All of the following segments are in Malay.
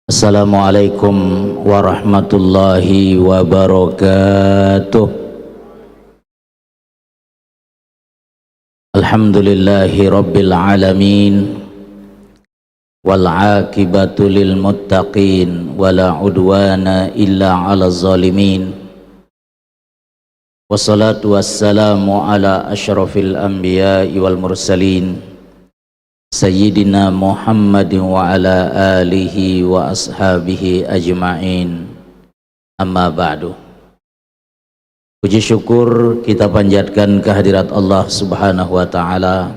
Assalamualaikum warahmatullahi wabarakatuh. Alhamdulillahi rabbil alamin, wal aqibatu lil muttaqin, wala udwana illa 'alal zalimin. Wassalatu wassalamu ala asyrafil anbiya'i wal mursalin, Sayyidina Muhammadin wa ala alihi wa ashabihi ajma'in. Amma ba'du. Puji syukur kita panjatkan kehadirat Allah subhanahu wa ta'ala.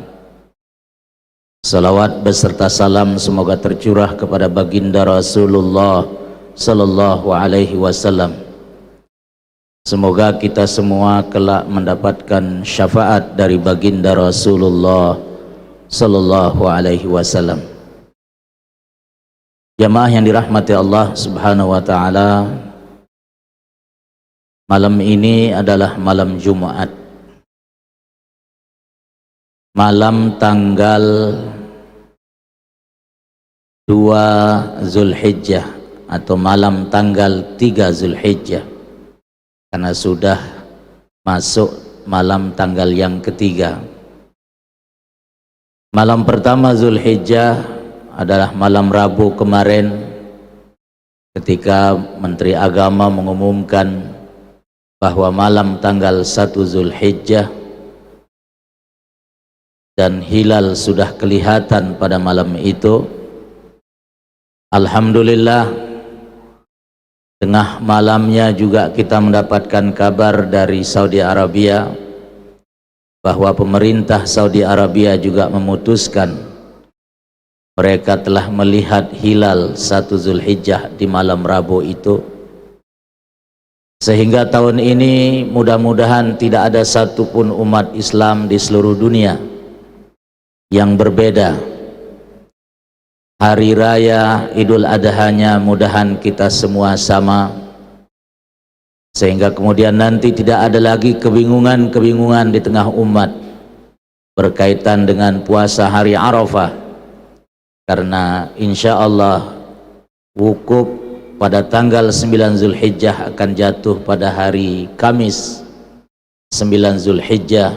Salawat beserta salam semoga tercurah kepada baginda Rasulullah sallallahu alaihi wasallam. Semoga kita semua kelak mendapatkan syafaat dari baginda Rasulullah sallallahu alaihi wasallam. Jamaah yang dirahmati Allah subhanahu wa ta'ala, malam ini adalah malam Jumat, malam tanggal 2 Zulhijjah atau malam tanggal 3 Zulhijjah, karena sudah masuk malam tanggal yang ketiga. Malam pertama Zulhijjah adalah malam Rabu kemarin, ketika Menteri Agama mengumumkan bahwa malam tanggal 1 Zulhijjah dan hilal sudah kelihatan pada malam itu. Alhamdulillah, tengah malamnya juga kita mendapatkan kabar dari Saudi Arabia bahwa pemerintah Saudi Arabia juga memutuskan mereka telah melihat hilal 1 Zulhijjah di malam Rabu itu, sehingga tahun ini mudah-mudahan tidak ada satupun umat Islam di seluruh dunia yang berbeda. Hari raya Idul Adhanya mudahan kita semua sama, sehingga kemudian nanti tidak ada lagi kebingungan-kebingungan di tengah umat berkaitan dengan puasa hari Arafah, karena insya Allah wukuf pada tanggal 9 Zulhijjah akan jatuh pada hari Kamis 9 Zulhijjah.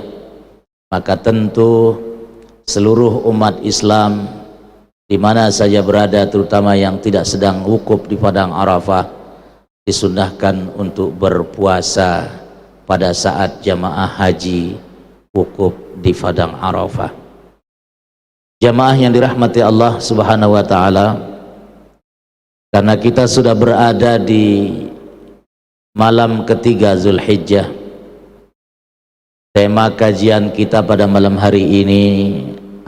Maka tentu seluruh umat Islam di mana saja berada, terutama yang tidak sedang wukuf di padang Arafah, disunnahkan untuk berpuasa pada saat jamaah haji wukuf di padang Arafah. Jamaah yang dirahmati Allah subhanahu wa ta'ala, karena kita sudah berada di malam ketiga Zulhijjah, tema kajian kita pada malam hari ini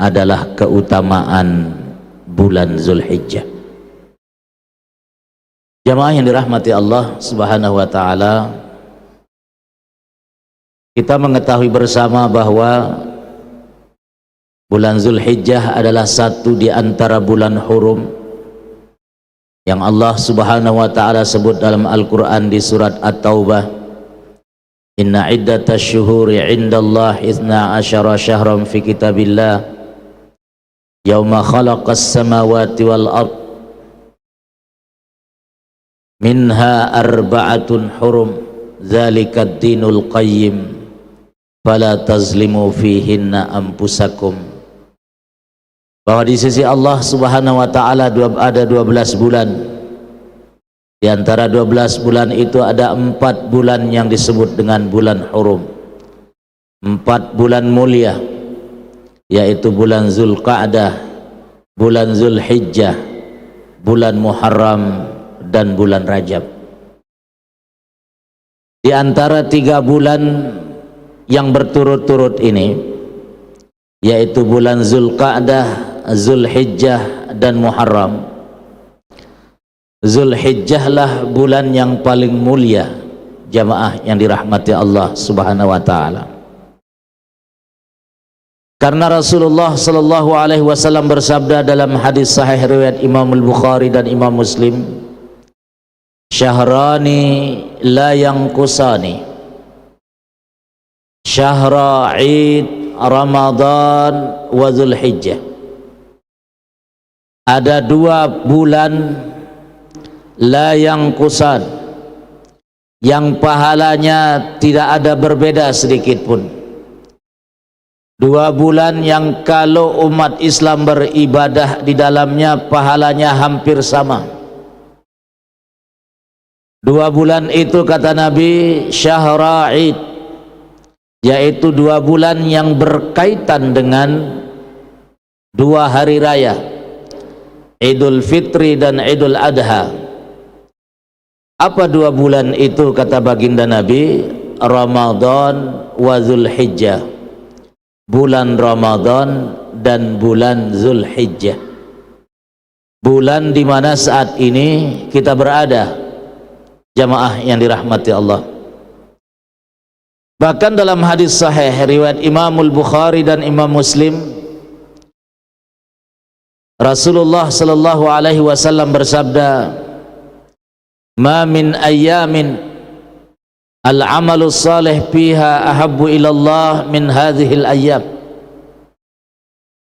adalah keutamaan bulan Zulhijjah. Jamaah yang dirahmati Allah subhanahu wa ta'ala, kita mengetahui bersama bahwa bulan Zulhijjah adalah satu di antara bulan hurum yang Allah subhanahu wa ta'ala sebut dalam Al-Quran di surat At-Taubah, inna iddatash syuhuri indallah 12 syahran fi kitabillah yauma khalaqas samawati wal ard minha arba'atun hurum dzalikad dinul qayyim fala tazlimu fihinna anfusakum. Bahwa di sisi Allah subhanahu wa ta'ala ada 12 bulan. Di antara 12 bulan itu ada 4 bulan yang disebut dengan bulan hurum, 4 bulan mulia, yaitu bulan Zulqa'dah, bulan Zulhijjah, bulan Muharram, dan bulan Rajab. Di antara 3 bulan yang berturut-turut ini, yaitu bulan Zulqa'dah, Zulhijjah, dan Muharram, Zulhijjah lah bulan yang paling mulia, jamaah yang dirahmati Allah subhanahu wa ta'ala. Karena Rasulullah sallallahu alaihi wasallam bersabda dalam hadis sahih riwayat Imam Al-Bukhari dan Imam Muslim, syahrani la yanqusani, syahra Id Ramadan wa Zulhijjah. Ada 2 bulan la yanqusan, yang pahalanya tidak ada berbeda sedikit pun. 2 bulan yang kalau umat Islam beribadah di dalamnya pahalanya hampir sama. 2 bulan itu kata Nabi syahra'id, yaitu 2 bulan yang berkaitan dengan 2 hari raya, Idul Fitri dan Idul Adha. Apa 2 bulan itu kata baginda Nabi? Ramadan wa Zulhijjah, bulan Ramadan dan bulan Zulhijjah, bulan di mana saat ini kita berada, jamaah yang dirahmati Allah. Bahkan dalam hadis sahih riwayat Imamul Bukhari dan Imam Muslim, Rasulullah sallallahu alaihi wasallam bersabda, "Ma min ayyamin al-amalu salih fiha ahabbu ilallah min hadhil ayyam."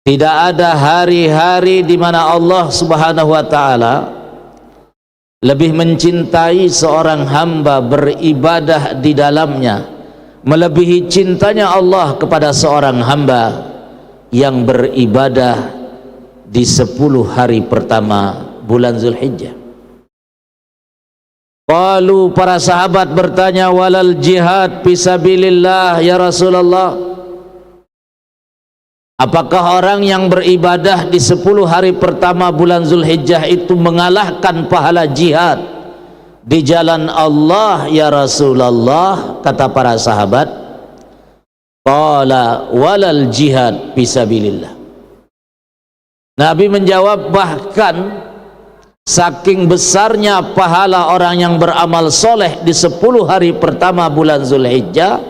Tidak ada hari-hari di mana Allah Subhanahu wa taala lebih mencintai seorang hamba beribadah di dalamnya melebihi cintanya Allah kepada seorang hamba yang beribadah di 10 hari pertama bulan Zulhijjah. Qalu, para sahabat bertanya, walal jihad fisabilillah ya Rasulullah, apakah orang yang beribadah di 10 hari pertama bulan Zulhijjah itu mengalahkan pahala jihad di jalan Allah ya Rasulullah? Kata para sahabat, qala walal jihad fisabilillah. Nabi menjawab, bahkan saking besarnya pahala orang yang beramal soleh di 10 hari pertama bulan Zulhijjah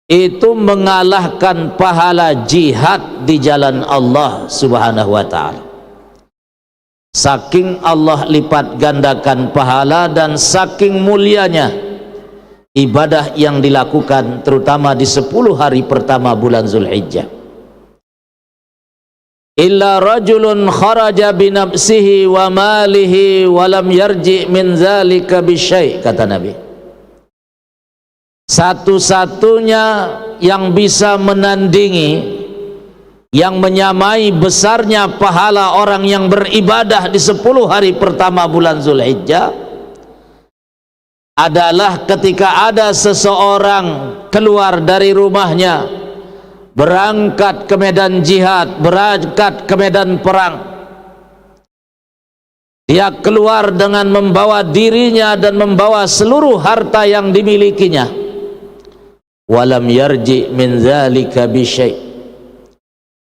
itu mengalahkan pahala jihad di jalan Allah Subhanahu wa ta'ala. Saking Allah lipat gandakan pahala dan saking mulianya ibadah yang dilakukan terutama di 10 hari pertama bulan Zulhijjah. Illa rajulun kharaja binafsihi wa malihi wa lam yarji min zalika bisyai', kata Nabi. Satu-satunya yang bisa menandingi, yang menyamai besarnya pahala orang yang beribadah di 10 hari pertama bulan Zulhijjah adalah ketika ada seseorang keluar dari rumahnya, berangkat ke medan jihad, berangkat ke medan perang. Dia keluar dengan membawa dirinya dan membawa seluruh harta yang dimilikinya. Walam yarji min zalika bisyai',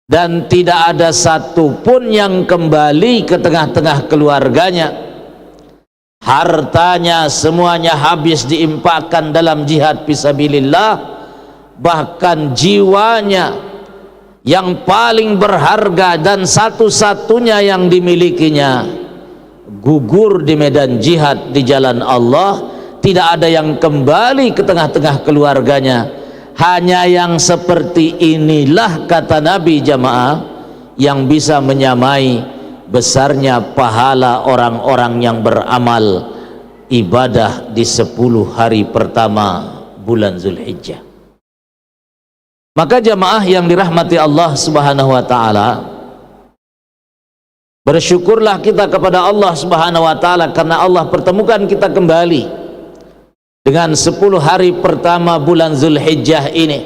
dan tidak ada satu pun yang kembali ke tengah-tengah keluarganya. Hartanya semuanya habis diimpakkan dalam jihad fisabilillah. Bahkan jiwanya yang paling berharga dan satu-satunya yang dimilikinya gugur di medan jihad di jalan Allah. Tidak ada yang kembali ke tengah-tengah keluarganya. Hanya yang seperti inilah, kata Nabi, jamaah, yang bisa menyamai besarnya pahala orang-orang yang beramal ibadah di 10 hari pertama bulan Zulhijjah. Maka jamaah yang dirahmati Allah Subhanahu wa ta'ala, bersyukurlah kita kepada Allah Subhanahu wa ta'ala karena Allah pertemukan kita kembali dengan 10 hari pertama bulan Zulhijjah ini,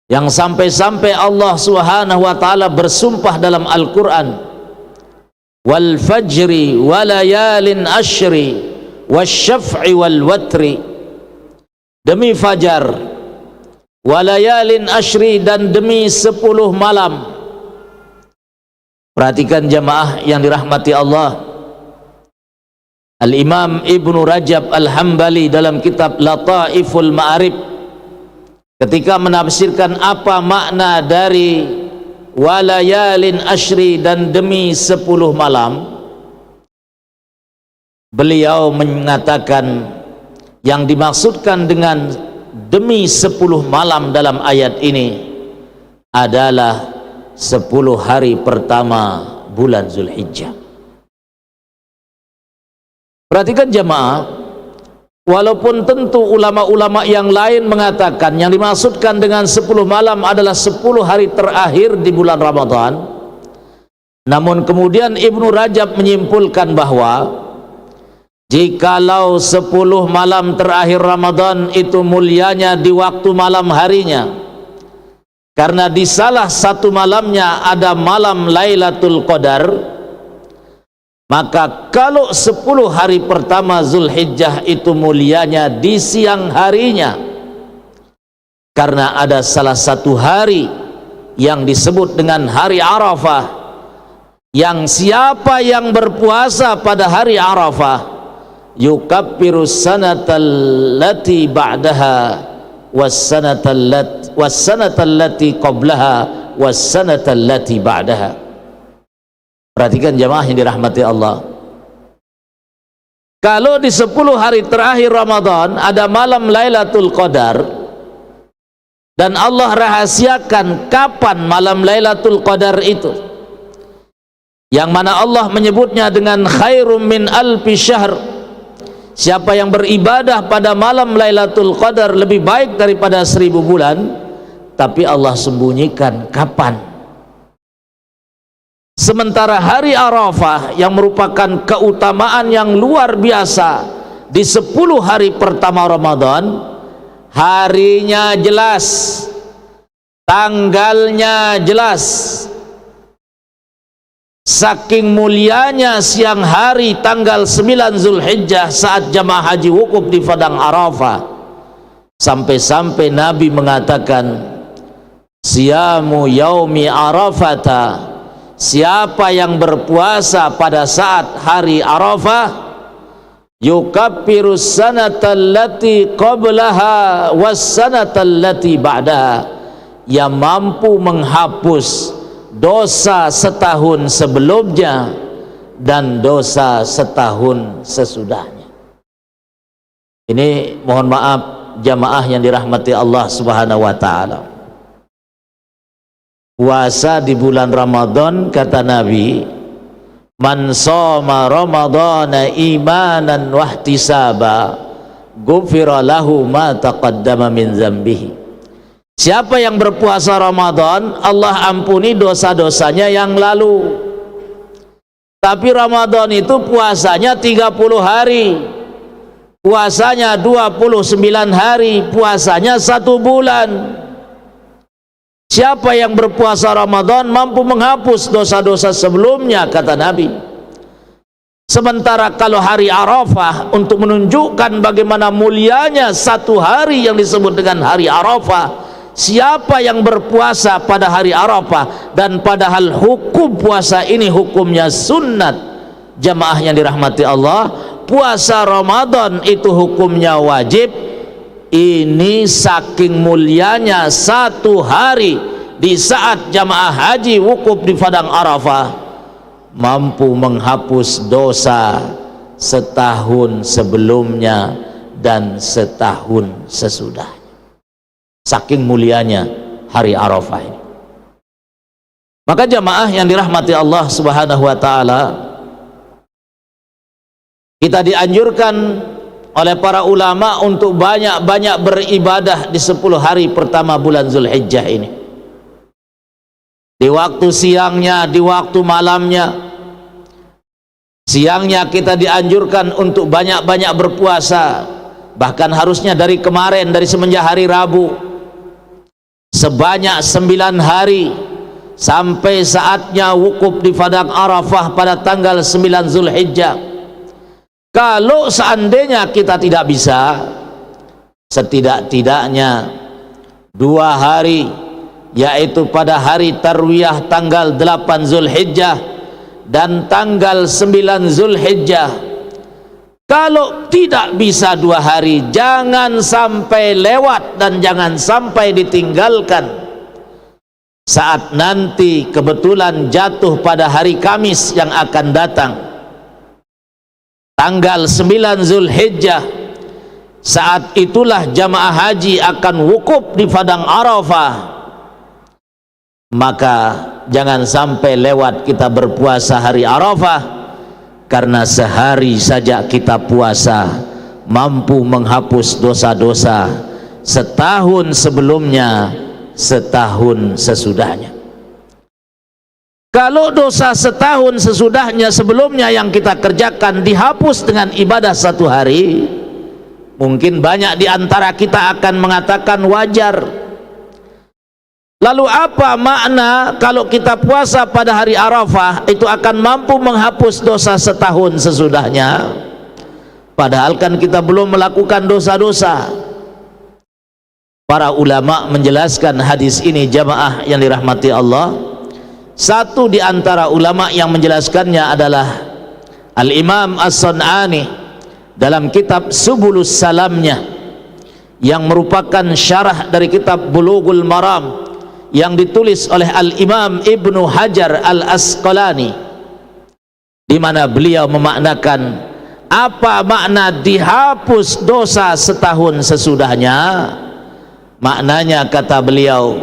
yang sampai-sampai Allah Subhanahu wa ta'ala bersumpah dalam Al-Quran, wal fajri walayalin ashri wasyaf'i wal watri, demi fajar, walayalin ashri, dan demi 10 malam. Perhatikan jamaah yang dirahmati Allah, Al-Imam Ibnu Rajab Al-Hambali dalam kitab Lataiful Ma'arif ketika menafsirkan apa makna dari walayalin ashri dan demi 10 malam, beliau mengatakan yang dimaksudkan dengan demi 10 malam dalam ayat ini adalah 10 hari pertama bulan Zulhijjah. Perhatikan jamaah, walaupun tentu ulama-ulama yang lain mengatakan yang dimaksudkan dengan 10 malam adalah 10 hari terakhir di bulan Ramadan, namun kemudian Ibnu Rajab menyimpulkan bahwa jikalau 10 malam terakhir Ramadan itu mulianya di waktu malam harinya, karena di salah satu malamnya ada malam Lailatul Qadar, maka kalau 10 hari pertama Zulhijjah itu mulianya di siang harinya, karena ada salah satu hari yang disebut dengan hari Arafah, yang siapa yang berpuasa pada hari Arafah yukaffiru sanatal lati ba'daha was sanatal lati qablaha was sanatal lati ba'daha. Perhatikan jamaah yang dirahmati Allah, kalau di 10 hari terakhir Ramadan ada malam Lailatul Qadar, dan Allah rahasiakan kapan malam Lailatul Qadar itu, yang mana Allah menyebutnya dengan khairum min alfi syahr, siapa yang beribadah pada malam Lailatul Qadar lebih baik daripada 1000 bulan, tapi Allah sembunyikan kapan. Sementara hari Arafah yang merupakan keutamaan yang luar biasa di 10 hari pertama Ramadan, harinya jelas, tanggalnya jelas, saking mulianya siang hari tanggal 9 Zulhijjah saat jamaah haji wukuf di padang Arafah, sampai-sampai Nabi mengatakan, siyamu yaumi arafata, siapa yang berpuasa pada saat hari Arafah yukaffiru sanatal lati qablaha was sanatal lati ba'daha, yang mampu menghapus dosa setahun sebelumnya dan dosa setahun sesudahnya. Ini mohon maaf jamaah yang dirahmati Allah Subhanahu wa taala, puasa di bulan Ramadan, kata Nabi, man shoma ramadhana imanan wahtisaba ghufira lahu ma taqaddama min dzambihi. Siapa yang berpuasa Ramadan, Allah ampuni dosa-dosanya yang lalu. Tapi Ramadan itu puasanya 30 hari, puasanya 29 hari, puasanya 1 bulan. Siapa yang berpuasa Ramadan mampu menghapus dosa-dosa sebelumnya, kata Nabi. Sementara kalau hari Arafah, untuk menunjukkan bagaimana mulianya satu hari yang disebut dengan hari Arafah, siapa yang berpuasa pada hari Arafah, dan padahal hukum puasa ini hukumnya sunnat, jamaah yang dirahmati Allah, puasa Ramadan itu hukumnya wajib. Ini saking mulianya satu hari di saat jamaah haji wukuf di padang Arafah mampu menghapus dosa setahun sebelumnya dan setahun sesudahnya. Saking mulianya hari Arafah ini. Maka jamaah yang dirahmati Allah Subhanahu wa taala, kita dianjurkan oleh para ulama untuk banyak-banyak beribadah di 10 hari pertama bulan Zulhijjah ini, di waktu siangnya, di waktu malamnya. Siangnya kita dianjurkan untuk banyak-banyak berpuasa, bahkan harusnya dari kemarin, dari semenjak hari Rabu, sebanyak 9 hari sampai saatnya wukuf di padang Arafah pada tanggal 9 Zulhijjah. Kalau seandainya kita tidak bisa, setidak-tidaknya 2 hari, yaitu pada hari Tarwiyah tanggal 8 Zulhijjah dan tanggal 9 Zulhijjah. Kalau tidak bisa 2 hari, jangan sampai lewat dan jangan sampai ditinggalkan. Saat nanti kebetulan jatuh pada hari Kamis yang akan datang, tanggal 9 Zulhijjah, saat itulah jamaah haji akan wukuf di padang Arafah. Maka jangan sampai lewat kita berpuasa hari Arafah, karena sehari saja kita puasa mampu menghapus dosa-dosa setahun sebelumnya, setahun sesudahnya. Kalau dosa setahun sesudahnya sebelumnya yang kita kerjakan dihapus dengan ibadah satu hari, mungkin banyak di antara kita akan mengatakan wajar. Lalu apa makna kalau kita puasa pada hari Arafah itu akan mampu menghapus dosa setahun sesudahnya? Padahal kan kita belum melakukan dosa-dosa. Para ulama menjelaskan hadis ini, jamaah yang dirahmati Allah. Satu di antara ulama yang menjelaskannya adalah Al-Imam As-Sun'ani dalam kitab Subulus Salamnya, yang merupakan syarah dari kitab Bulughul Maram yang ditulis oleh Al-Imam Ibnu Hajar Al-Asqalani, di mana beliau memaknakan apa makna dihapus dosa setahun sesudahnya. Maknanya, kata beliau,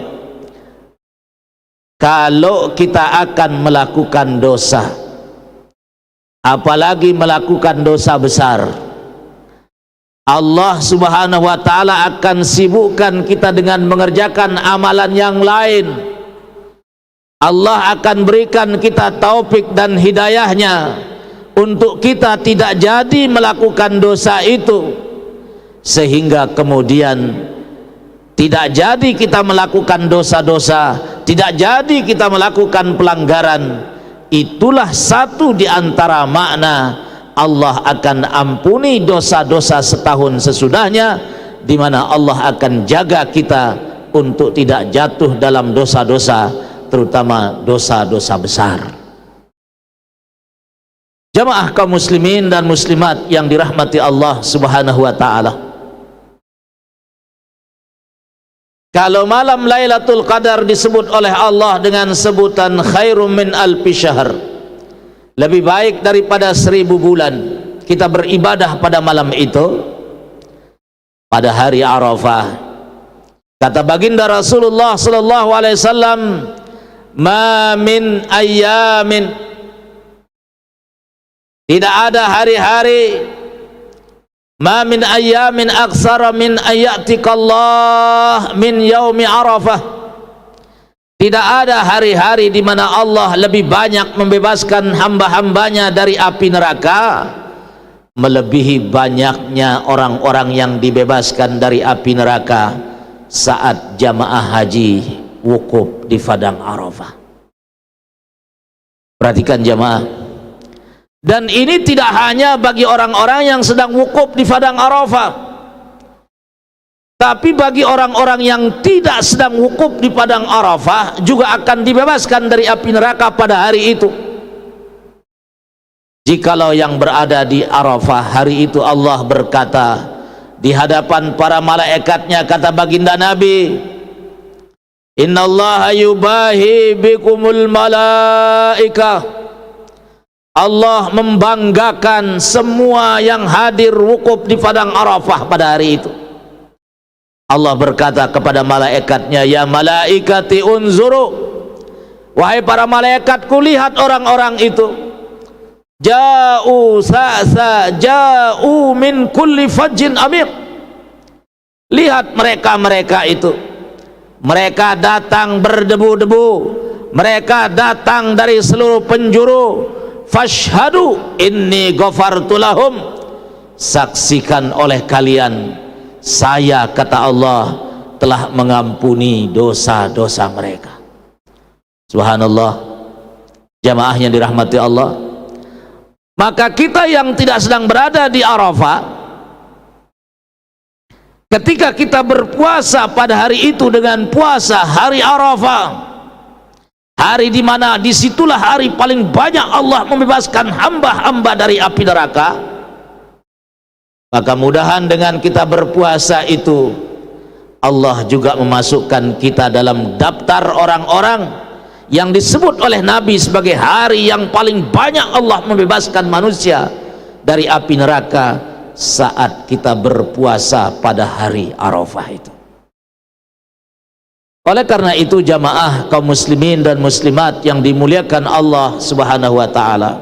kalau kita akan melakukan dosa, apalagi melakukan dosa besar, Allah Subhanahu wa ta'ala akan sibukkan kita dengan mengerjakan amalan yang lain. Allah akan berikan kita taufik dan hidayahnya untuk kita tidak jadi melakukan dosa itu, sehingga kemudian tidak jadi kita melakukan dosa-dosa, tidak jadi kita melakukan pelanggaran. Itulah satu di antara makna Allah akan ampuni dosa-dosa setahun sesudahnya, di mana Allah akan jaga kita untuk tidak jatuh dalam dosa-dosa, terutama dosa-dosa besar. Jamaah kaum muslimin dan muslimat yang dirahmati Allah Subhanahu wa ta'ala, kalau malam Lailatul Qadar disebut oleh Allah dengan sebutan khairum min alfi syahr, lebih baik daripada 1000 bulan, kita beribadah pada malam itu, pada hari Arafah. Kata baginda Rasulullah sallallahu alaihi wasallam, ma min ayyamin, tidak ada hari-hari, ma min ayyamin aksara min ayatikallah min yaumi Arafah, tidak ada hari-hari di mana Allah lebih banyak membebaskan hamba-hambanya dari api neraka melebihi banyaknya orang-orang yang dibebaskan dari api neraka saat jamaah haji wukuf di padang Arafah. Perhatikan jamaah. Dan ini tidak hanya bagi orang-orang yang sedang wukuf di padang Arafah, tapi bagi orang-orang yang tidak sedang wukuf di padang Arafah juga akan dibebaskan dari api neraka pada hari itu. Jikalau yang berada di Arafah hari itu Allah berkata di hadapan para malaikatnya, kata baginda Nabi, innallaha yubahi bikumul malaikah, Allah membanggakan semua yang hadir wukuf di padang Arafah pada hari itu. Allah berkata kepada malaikatnya, ya malaikati unzuru, wahai para malaikatku, lihat orang-orang itu, ja'u sa'sa ja'u min kulli fajjin amiq, lihat mereka itu, mereka datang berdebu-debu, mereka datang dari seluruh penjuru. Fashhadu inni ghafartu lahum, saksikan oleh kalian, saya, kata Allah, telah mengampuni dosa-dosa mereka. Subhanallah, jamaah yang dirahmati Allah. Maka kita yang tidak sedang berada di Arafah, ketika kita berpuasa pada hari itu dengan puasa hari Arafah, hari di mana disitulah hari paling banyak Allah membebaskan hamba-hamba dari api neraka, maka mudahan dengan kita berpuasa itu Allah juga memasukkan kita dalam daftar orang-orang yang disebut oleh Nabi sebagai hari yang paling banyak Allah membebaskan manusia dari api neraka saat kita berpuasa pada hari Arafah itu. Oleh karena itu jamaah kaum muslimin dan muslimat yang dimuliakan Allah Subhanahu wa ta'ala,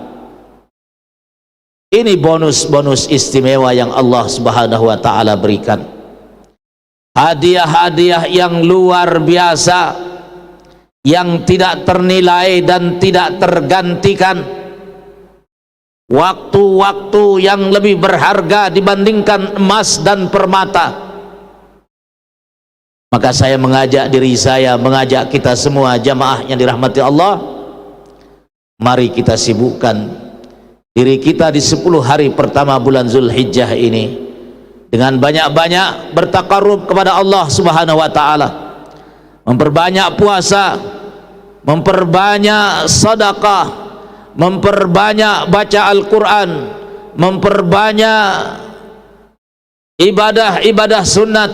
Ini bonus-bonus istimewa yang Allah Subhanahu wa taala berikan. Hadiah-hadiah yang luar biasa, yang tidak ternilai dan tidak tergantikan. Waktu-waktu yang lebih berharga dibandingkan emas dan permata. Maka saya mengajak diri saya, mengajak kita semua jamaah yang dirahmati Allah, mari kita sibukkan diri kita di 10 hari pertama bulan Zulhijjah ini dengan banyak-banyak bertakarrub kepada Allah Subhanahu wa taala, memperbanyak puasa, memperbanyak sedekah, memperbanyak baca Al-Quran, memperbanyak ibadah-ibadah sunat,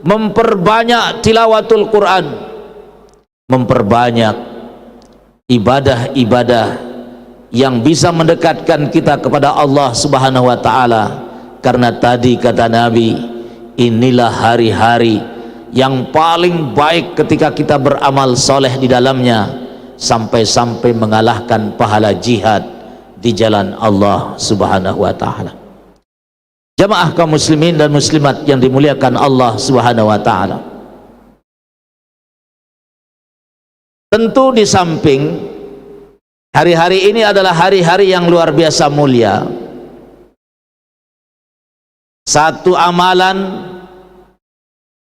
memperbanyak tilawatul Quran, memperbanyak ibadah-ibadah yang bisa mendekatkan kita kepada Allah Subhanahu wa taala. Karena tadi kata Nabi, inilah hari-hari yang paling baik ketika kita beramal soleh di dalamnya, sampai-sampai mengalahkan pahala jihad di jalan Allah Subhanahu wa taala. Jamaah kaum muslimin dan muslimat yang dimuliakan Allah Subhanahu wa taala, tentu di samping hari-hari ini adalah hari-hari yang luar biasa mulia, satu amalan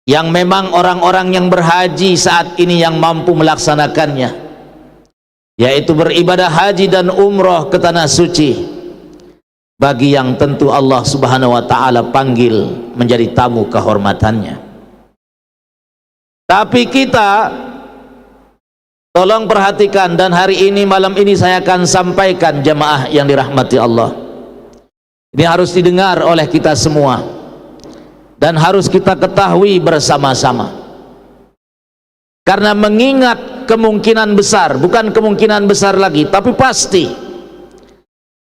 yang memang orang-orang yang berhaji saat ini yang mampu melaksanakannya, yaitu beribadah haji dan umroh ke tanah suci, bagi yang tentu Allah Subhanahu wa taala panggil menjadi tamu kehormatannya. Tapi kita tolong perhatikan, dan hari ini malam ini saya akan sampaikan jamaah yang dirahmati Allah. Ini harus didengar oleh kita semua dan harus kita ketahui bersama-sama. Karena mengingat kemungkinan besar, bukan kemungkinan besar lagi, tapi pasti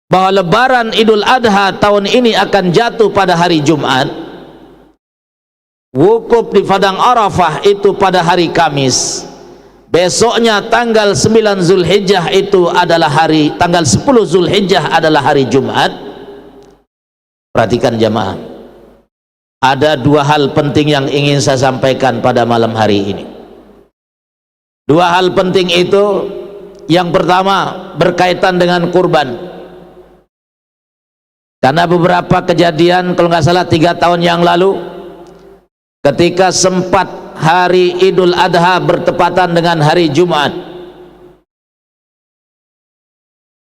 bahwa lebaran Idul Adha tahun ini akan jatuh pada hari Jumat. Wukuf di Padang Arafah itu pada hari Kamis. Besoknya tanggal 9 Zulhijjah itu adalah hari, tanggal 10 Zulhijjah adalah hari Jumat. Perhatikan jamaah, ada dua hal penting yang ingin saya sampaikan pada malam hari ini. Dua hal penting itu, yang pertama berkaitan dengan kurban. Karena beberapa kejadian, kalau nggak salah 3 tahun yang lalu, ketika sempat hari Idul Adha bertepatan dengan hari Jumat,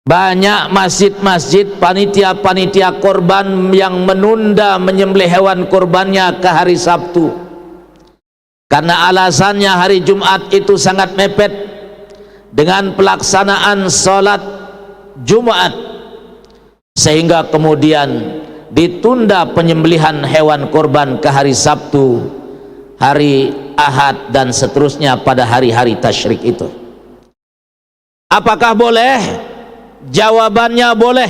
banyak masjid-masjid, panitia-panitia korban yang menunda menyembelih hewan korbannya ke hari Sabtu, karena alasannya hari Jumat itu sangat mepet dengan pelaksanaan sholat Jumat, sehingga kemudian ditunda penyembelihan hewan korban ke hari Sabtu, hari Ahad, dan seterusnya pada hari-hari tasyrik itu. Apakah boleh? Jawabannya boleh.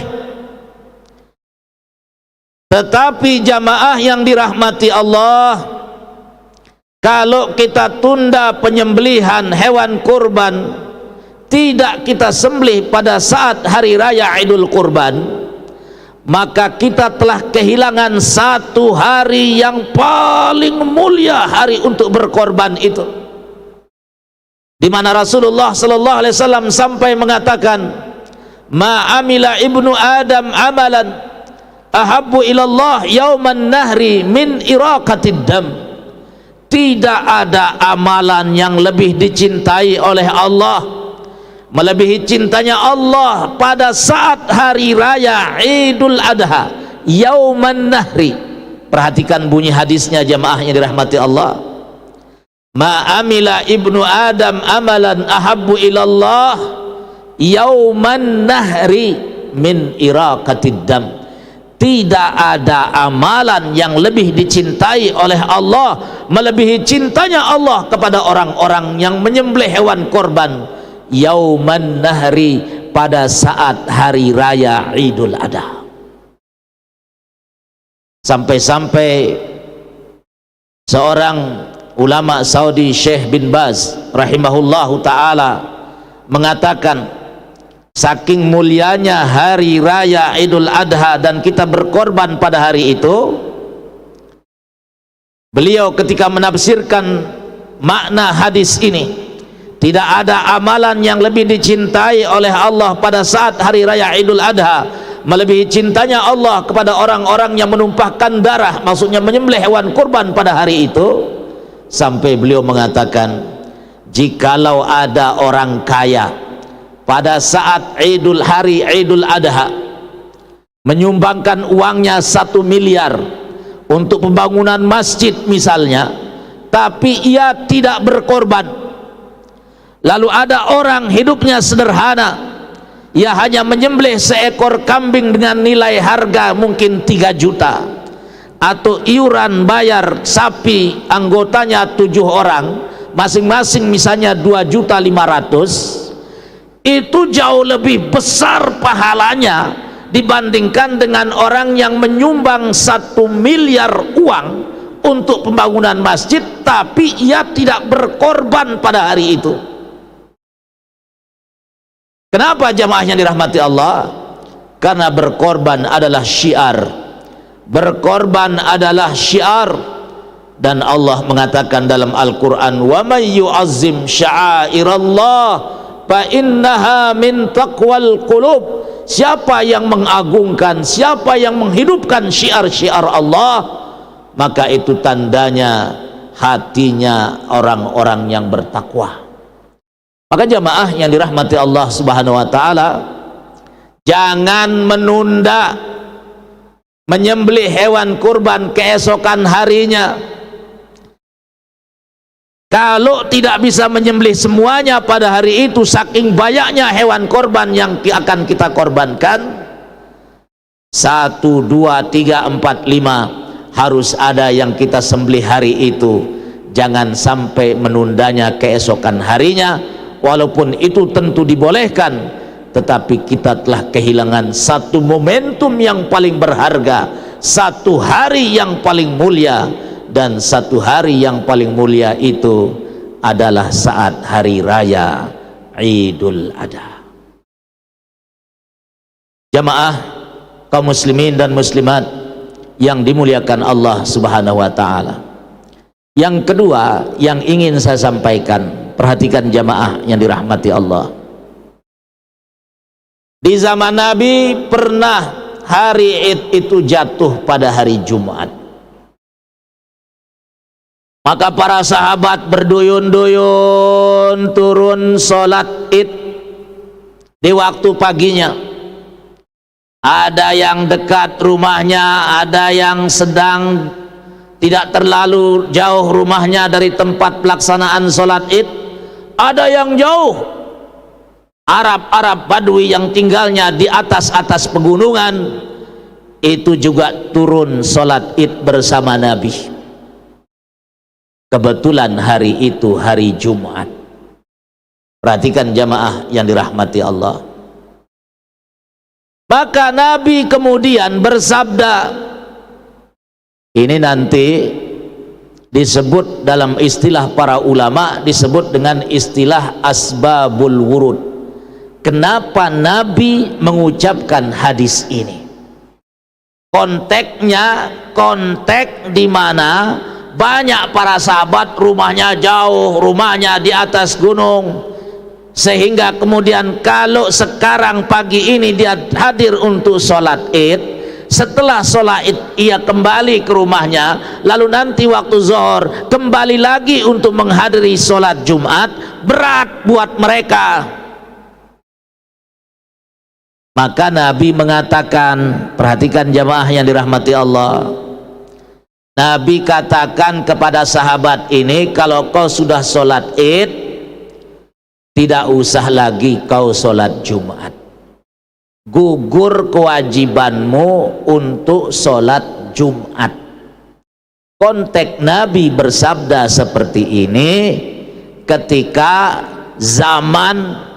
Tetapi jamaah yang dirahmati Allah, kalau kita tunda penyembelihan hewan kurban, tidak kita sembelih pada saat hari raya Idul Kurban, maka kita telah kehilangan satu hari yang paling mulia, hari untuk berkorban itu, di mana Rasulullah sallallahu alaihi wasallam sampai mengatakan, ma amila ibnu Adam amalan ahabbu ilallah yauman nahri min iraqatid dam. Tidak ada amalan yang lebih dicintai oleh Allah, melebihi cintanya Allah pada saat hari raya Idul Adha, yauman nahri. Perhatikan bunyi hadisnya jamaah yang dirahmati Allah. Ma amila ibnu Adam amalan ahabbu ilallah yauman nahri min iraqatid dam. Tidak ada amalan yang lebih dicintai oleh Allah, melebihi cintanya Allah kepada orang-orang yang menyembelih hewan korban yauman nahri, pada saat hari raya Idul Adha. Sampai-sampai seorang ulama Saudi, Syekh bin Baz rahimahullahu ta'ala, mengatakan saking mulianya hari raya Idul Adha dan kita berkorban pada hari itu, beliau ketika menafsirkan makna hadis ini, tidak ada amalan yang lebih dicintai oleh Allah pada saat hari raya Idul Adha melebihi cintanya Allah kepada orang-orang yang menumpahkan darah, maksudnya menyembelih hewan kurban pada hari itu, sampai beliau mengatakan, jikalau ada orang kaya pada saat hari Idul Adha menyumbangkan uangnya 1 miliar untuk pembangunan masjid misalnya, tapi ia tidak berkorban, lalu ada orang hidupnya sederhana, ia hanya menyembelih seekor kambing dengan nilai harga mungkin 3 juta, atau iuran bayar sapi anggotanya 7 orang masing-masing misalnya 2.500.000, itu jauh lebih besar pahalanya dibandingkan dengan orang yang menyumbang 1 miliar uang untuk pembangunan masjid tapi ia tidak berkorban pada hari itu. Kenapa jamaah yang dirahmati Allah? Karena berkorban adalah syiar, berkorban adalah syiar, dan Allah mengatakan dalam Al-Quran, wa may yu'azzim sya'airallah fa innaha min taqwal qulub. Siapa yang mengagungkan, siapa yang menghidupkan syiar-syiar Allah, maka itu tandanya hatinya orang-orang yang bertakwa. Maka jamaah yang dirahmati Allah Subhanahu wa taala, jangan menunda menyembelih hewan kurban keesokan harinya. Kalau tidak bisa menyembelih semuanya pada hari itu, saking banyaknya hewan korban yang akan kita korbankan, 1, 2, 3, 4, 5 harus ada yang kita sembelih hari itu. Jangan sampai menundanya keesokan harinya. Walaupun itu tentu dibolehkan, tetapi kita telah kehilangan satu momentum yang paling berharga, satu hari yang paling mulia, dan satu hari yang paling mulia itu adalah saat hari raya Idul Adha. Jamaah kaum muslimin dan muslimat yang dimuliakan Allah Subhanahu wa taala, yang kedua yang ingin saya sampaikan, perhatikan jamaah yang dirahmati Allah. Di zaman Nabi pernah hari Id itu jatuh pada hari Jumat. Maka para sahabat berduyun-duyun turun sholat Id di waktu paginya. Ada yang dekat rumahnya, ada yang sedang tidak terlalu jauh rumahnya dari tempat pelaksanaan sholat Id, ada yang jauh, Arab Badui yang tinggalnya di atas pegunungan, itu juga turun sholat Id bersama Nabi. Kebetulan hari itu hari Jumat. Perhatikan jamaah yang dirahmati Allah. Maka Nabi kemudian bersabda, ini nanti disebut dalam istilah para ulama, disebut dengan istilah asbabul wurud. Kenapa Nabi mengucapkan hadis ini? Konteksnya konteks di mana banyak para sahabat rumahnya jauh, rumahnya di atas gunung, sehingga kemudian kalau sekarang pagi ini dia hadir untuk sholat Id, setelah sholat Id ia kembali ke rumahnya, lalu nanti waktu zuhur kembali lagi untuk menghadiri sholat Jumat, berat buat mereka. Maka Nabi mengatakan, perhatikan jamaah yang dirahmati Allah, Nabi katakan kepada sahabat ini, kalau kau sudah sholat Id, tidak usah lagi kau sholat Jumat, gugur kewajibanmu untuk sholat Jumat. Konteks Nabi bersabda seperti ini ketika zaman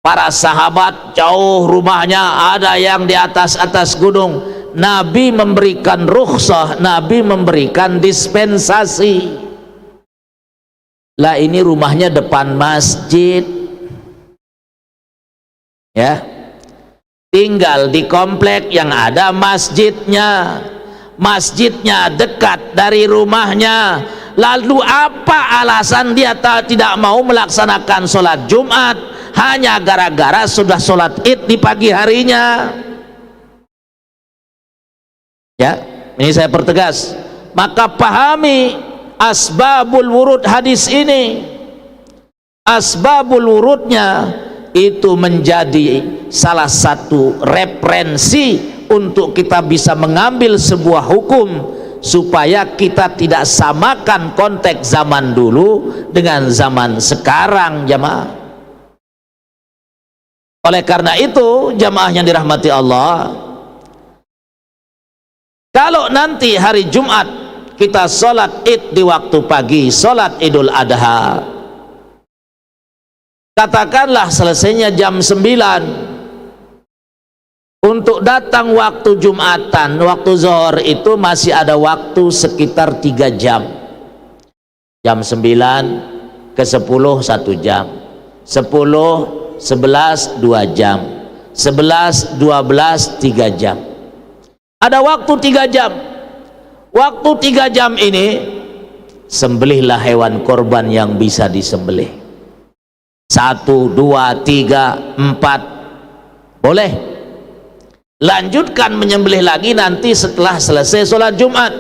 para sahabat jauh rumahnya, ada yang di atas gunung. Nabi memberikan rukhsah, Nabi memberikan dispensasi. Lah ini rumahnya depan masjid, ya, tinggal di komplek yang ada masjidnya, masjidnya dekat dari rumahnya. Lalu apa alasan dia tidak mau melaksanakan sholat Jumat? Hanya gara-gara sudah sholat id di pagi harinya. Ya, ini saya pertegas. Maka pahami asbabul wurud hadis ini. Asbabul wurudnya itu menjadi salah satu referensi untuk kita bisa mengambil sebuah hukum, supaya kita tidak samakan konteks zaman dulu dengan zaman sekarang, jamaah. Oleh karena itu, jamaah yang dirahmati Allah, kalau nanti hari Jumat kita sholat id di waktu pagi, sholat Idul Adha, katakanlah selesainya jam 9, untuk datang waktu Jumatan, waktu zuhur itu masih ada waktu sekitar 3 jam. Jam 9 ke 10 1 jam, 10 11 2 jam, 11 12 3 jam. Ada waktu 3 jam. Waktu 3 jam ini sembelihlah hewan korban yang bisa disembelih. 1 2 3 4 boleh. Lanjutkan menyembelih lagi nanti setelah selesai sholat Jumat.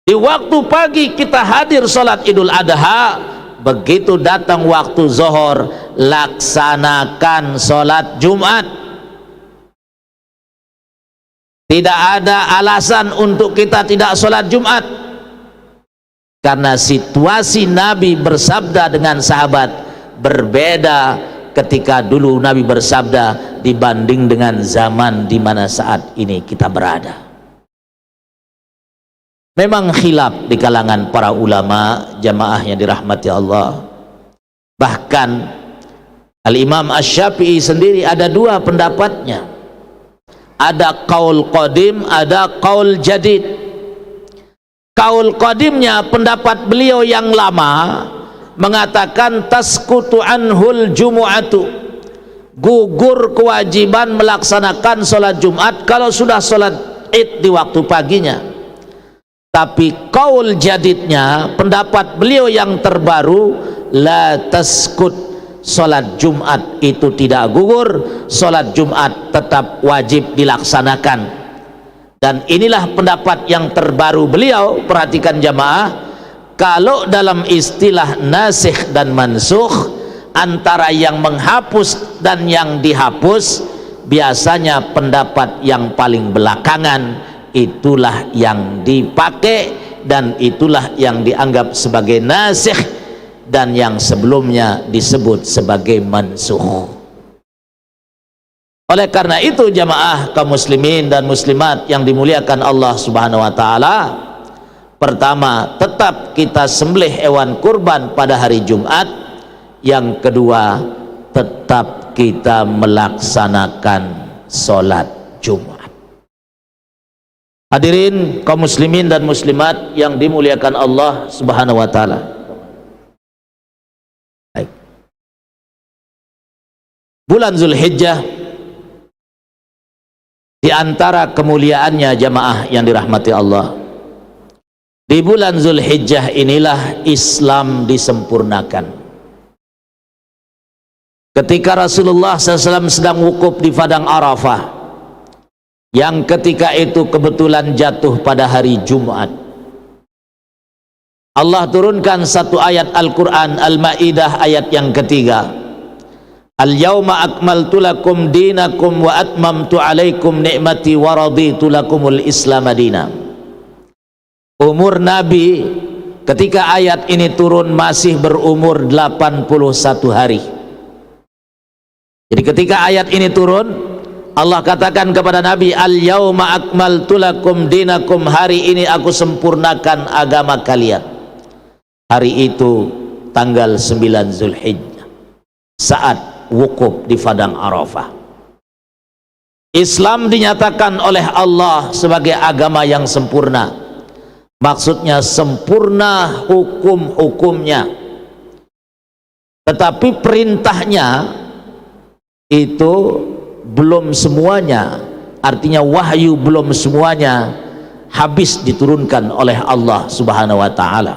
Di waktu pagi kita hadir sholat Idul Adha, begitu datang waktu zuhur laksanakan sholat Jumat. Tidak ada alasan untuk kita tidak sholat Jumat, karena situasi Nabi bersabda dengan sahabat berbeda ketika dulu Nabi bersabda dibanding dengan zaman di mana saat ini kita berada. Memang khilaf di kalangan para ulama, jamaah yang dirahmati Allah. Bahkan Al-Imam Asy-Syafi'i sendiri ada 2 pendapatnya. Ada qaul qadim, ada qaul jadid. Qaul qadimnya pendapat beliau yang lama mengatakan tasqutu anhul jumu'atu, gugur kewajiban melaksanakan sholat Jumat kalau sudah sholat id di waktu paginya. Tapi qaul jadidnya, pendapat beliau yang terbaru, la tasqut, sholat Jumat itu tidak gugur, sholat Jumat tetap wajib dilaksanakan. Dan inilah pendapat yang terbaru beliau. Perhatikan jamaah, kalau dalam istilah nasikh dan mansukh, antara yang menghapus dan yang dihapus, biasanya pendapat yang paling belakangan itulah yang dipakai dan itulah yang dianggap sebagai nasikh, dan yang sebelumnya disebut sebagai mansukh. Oleh karena itu jamaah kaum muslimin dan muslimat yang dimuliakan Allah Subhanahu wa taala, pertama, tetap kita sembelih hewan kurban pada hari Jumat. Yang kedua, tetap kita melaksanakan sholat Jumat. Hadirin kaum muslimin dan muslimat yang dimuliakan Allah Subhanahu wa taala. Bulan Zulhijjah, di antara kemuliaannya jamaah yang dirahmati Allah, di bulan Zulhijjah inilah Islam disempurnakan. Ketika Rasulullah SAW sedang wukuf di Padang Arafah, yang ketika itu kebetulan jatuh pada hari Jumat, Allah turunkan satu ayat Al-Quran, Al-Ma'idah ayat yang ketiga. Al-yawma akmaltu lakum dinakum wa atmamtu alaikum ni'mati wa raditu lakumul Islam madina. Umur Nabi ketika ayat ini turun masih berumur 81 hari. Jadi ketika ayat ini turun, Allah katakan kepada Nabi, al-yawma akmaltu lakum dinakum, hari ini aku sempurnakan agama kalian. Hari itu tanggal 9 Zulhijjah, saat wukuf di Padang Arafah. Islam dinyatakan oleh Allah sebagai agama yang sempurna. Maksudnya sempurna hukum-hukumnya, tetapi perintahnya itu belum semuanya, artinya wahyu belum semuanya habis diturunkan oleh Allah Subhanahu wa ta'ala,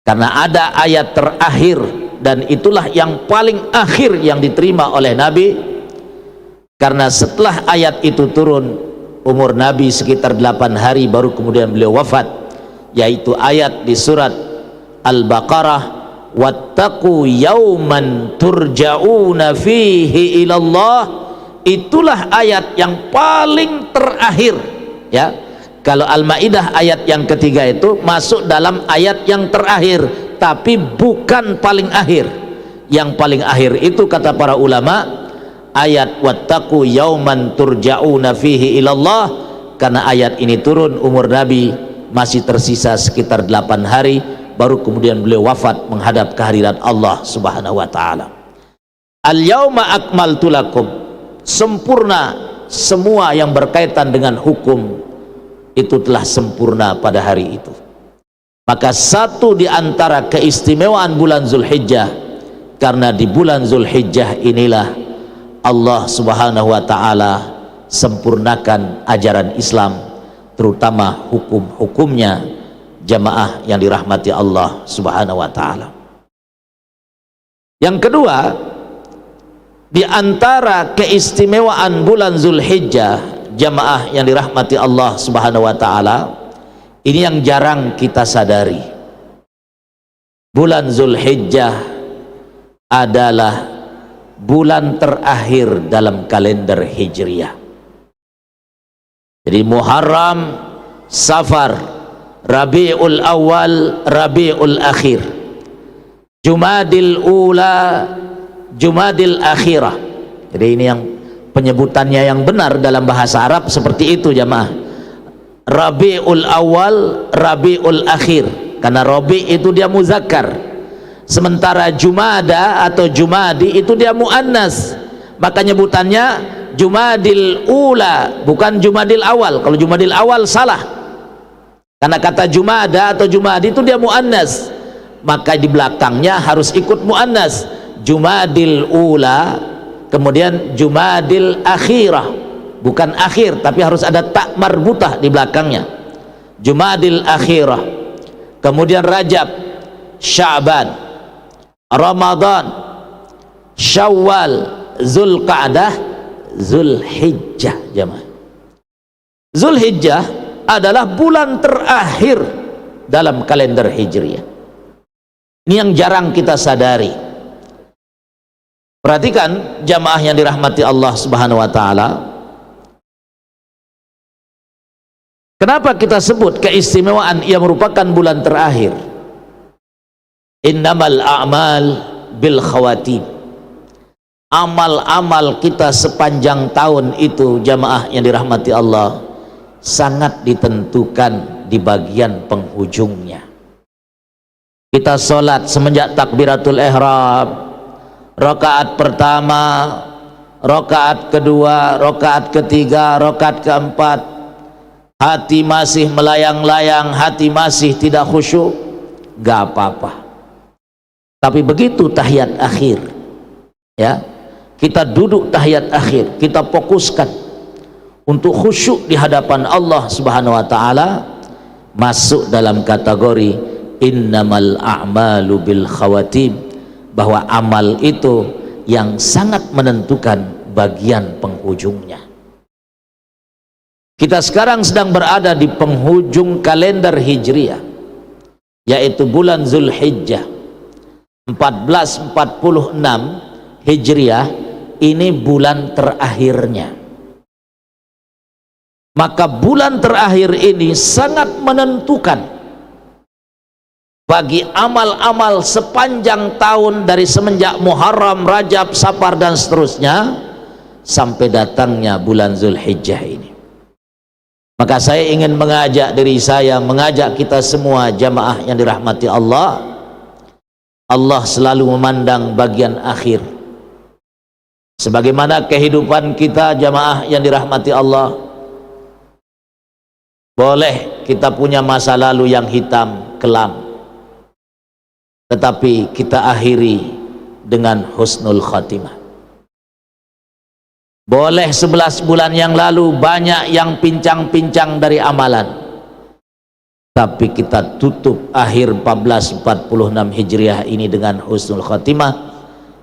karena ada ayat terakhir, dan itulah yang paling akhir yang diterima oleh Nabi, karena setelah ayat itu turun umur Nabi sekitar 8 hari baru kemudian beliau wafat, yaitu ayat di surat Al-Baqarah, wattaqu yauman turja'una fihi ilallah. Itulah ayat yang paling terakhir, ya. Kalau Al-Maidah ayat yang ketiga itu masuk dalam ayat yang terakhir, tapi bukan paling akhir. Yang paling akhir itu kata para ulama ayat wattaqu yauman turja'una fihi ilallah, karena ayat ini turun umur Nabi masih tersisa sekitar 8 hari baru kemudian beliau wafat menghadap kehadirat Allah Subhanahu wa ta'ala. Al-yauma akmaltu lakum, sempurna semua yang berkaitan dengan hukum itu telah sempurna pada hari itu. Maka satu di antara keistimewaan bulan Zulhijjah, karena di bulan Zulhijjah inilah Allah Subhanahu wa ta'ala sempurnakan ajaran Islam, terutama hukum-hukumnya, jamaah yang dirahmati Allah Subhanahu wa ta'ala. Yang kedua, di antara keistimewaan bulan Zulhijjah, jamaah yang dirahmati Allah Subhanahu wa ta'ala, ini yang jarang kita sadari. Bulan Zulhijjah adalah bulan terakhir dalam kalender Hijriyah. Jadi Muharram, Safar, Rabiul Awal, Rabiul Akhir, Jumadil Ula, Jumadil Akhirah. Jadi ini yang penyebutannya yang benar dalam bahasa Arab seperti itu, jamaah. Rabiul Awal, Rabiul Akhir, karena Rabi itu dia muzakkar, sementara Jumada atau Jumadi itu dia muannas, maka nyebutannya Jumadil Ula bukan Jumadil Awal. Kalau Jumadil Awal salah, karena kata Jumada atau Jumadi itu dia muannas, maka di belakangnya harus ikut muannas, Jumadil Ula, kemudian Jumadil Akhirah, bukan akhir tapi harus ada tak marbutah di belakangnya, Jumadil Akhirah, kemudian Rajab, Sya'ban, Ramadan, Syawal, Zulqa'dah, Zulhijjah. Jamaah, Zulhijjah adalah bulan terakhir dalam kalender Hijriyah. Ini yang jarang kita sadari. Perhatikan jamaah yang dirahmati Allah Subhanahu wa ta'ala, kenapa kita sebut keistimewaan ia merupakan bulan terakhir? Innamal a'mal bil khawatim. Amal-amal kita sepanjang tahun itu, jamaah yang dirahmati Allah, sangat ditentukan di bagian penghujungnya. Kita sholat semenjak takbiratul ihram, rakaat pertama, rakaat kedua, rakaat ketiga, rakaat keempat, hati masih melayang-layang, hati masih tidak khusyuk, gak apa-apa. Tapi begitu tahiyat akhir, ya, kita duduk tahiyat akhir, kita fokuskan untuk khusyuk di hadapan Allah Subhanahu wa ta'ala, masuk dalam kategori innamal a'malu bil khawatim, bahwa amal itu yang sangat menentukan bagian penghujungnya. Kita sekarang sedang berada di penghujung kalender Hijriyah, yaitu bulan Zulhijjah 1446 Hijriyah. Ini bulan terakhirnya. Maka bulan terakhir ini sangat menentukan bagi amal-amal sepanjang tahun, dari semenjak Muharram, Rajab, Safar dan seterusnya sampai datangnya bulan Zulhijjah ini. Maka saya ingin mengajak diri saya, mengajak kita semua jamaah yang dirahmati Allah, Allah selalu memandang bagian akhir. Sebagaimana kehidupan kita jamaah yang dirahmati Allah, boleh kita punya masa lalu yang hitam kelam, tetapi kita akhiri dengan husnul khatimah. Boleh 11 bulan yang lalu banyak yang pincang-pincang dari amalan, tapi kita tutup akhir 1446 Hijriah ini dengan husnul khatimah,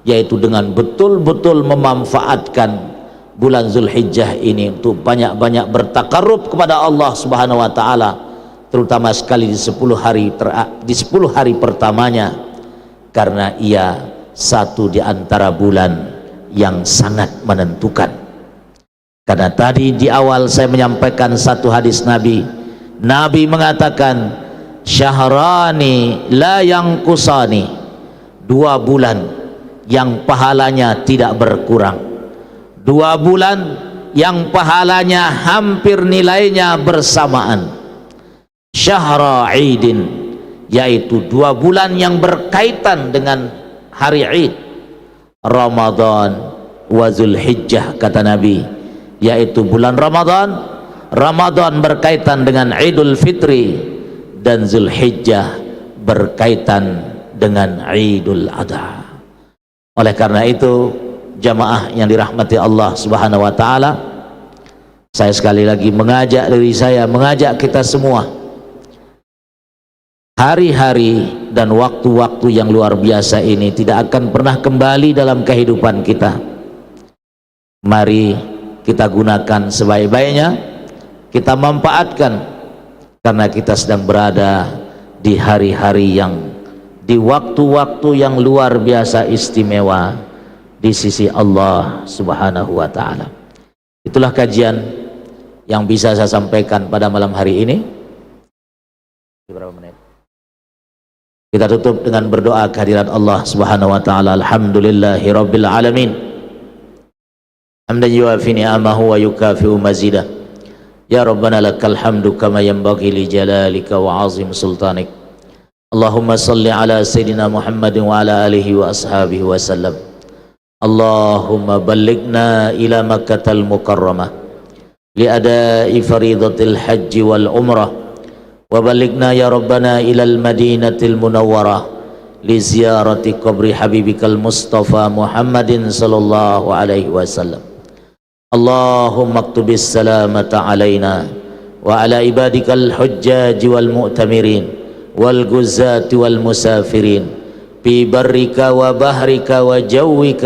yaitu dengan betul-betul memanfaatkan bulan Zulhijjah ini untuk banyak-banyak bertakarrub kepada Allah Subhanahu wa taala, terutama sekali di 10 hari pertamanya, karena ia satu di antara bulan yang sangat menentukan. Karena tadi di awal saya menyampaikan satu hadis Nabi mengatakan, syahrani la yanqusani, 2 bulan yang pahalanya tidak berkurang, 2 bulan yang pahalanya hampir nilainya bersamaan. Syahra Idin, yaitu 2 bulan yang berkaitan dengan hari Id, Ramadan wa Zulhijjah, kata Nabi, yaitu bulan Ramadan berkaitan dengan Idul Fitri, dan Zulhijjah berkaitan dengan Idul Adha. Oleh karena itu, jamaah yang dirahmati Allah Subhanahu wa taala, saya sekali lagi mengajak kita semua, hari-hari dan waktu-waktu yang luar biasa ini tidak akan pernah kembali dalam kehidupan kita. Mari kita gunakan sebaik-baiknya, kita manfaatkan, karena kita sedang berada di hari-hari di waktu-waktu yang luar biasa istimewa di sisi Allah Subhanahu wa taala. Itulah kajian yang bisa saya sampaikan pada malam hari ini. Berapa menit? Kita tutup dengan berdoa kehadirat Allah Subhanahu wa taala. Alhamdulillahirabbil alamin. Hamdan yuafi ni'amahu wa yukafi'u mazidah. Ya Rabbana lakal hamdu kama yanbaghi li jalalika wa 'azim sultanik. Allahumma salli ala sayidina Muhammadin wa ala alihi wa ashabihi wa sallam. Allahumma ballighna ila Makkatal Mukarramah li ada'i faridatil haji wal umrah. وبلغنا يا ربنا إلى المدينة المنورة لزيارة قبر حبيبك المصطفى محمد صلى الله عليه وسلم. اللهم اكتب السلامة علينا وعلى عبادك الحجاج والمؤتمرين والغزاة والمسافرين في برك وبحرك وجوك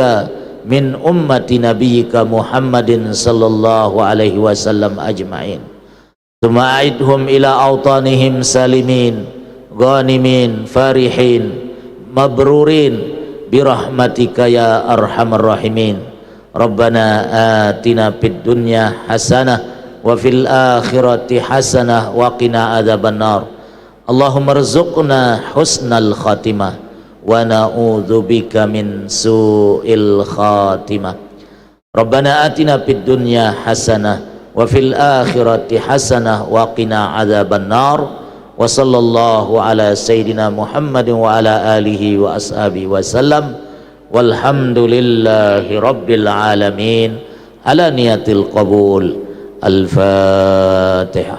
من أمة نبيك محمد صلى الله عليه وسلم أجمعين. ثم أعدهم إلى أوطانهم سالمين غانمين فارحين مبرورين برحمتك يا أرحم الراحمين. ربنا آتنا في الدنيا حسنة وفي الآخرة حسنة وقنا عذاب النار. اللهم ارزقنا حسن الخاتمة ونعوذ بك من سوء الخاتمة. ربنا آتنا في الدنيا حسنة وفي الآخرة حسنة وقنا عذاب النار. وصلى الله على سيدنا محمد وعلى آله وأصحابه وسلم والحمد لله رب العالمين على نية القبول. الفاتحة.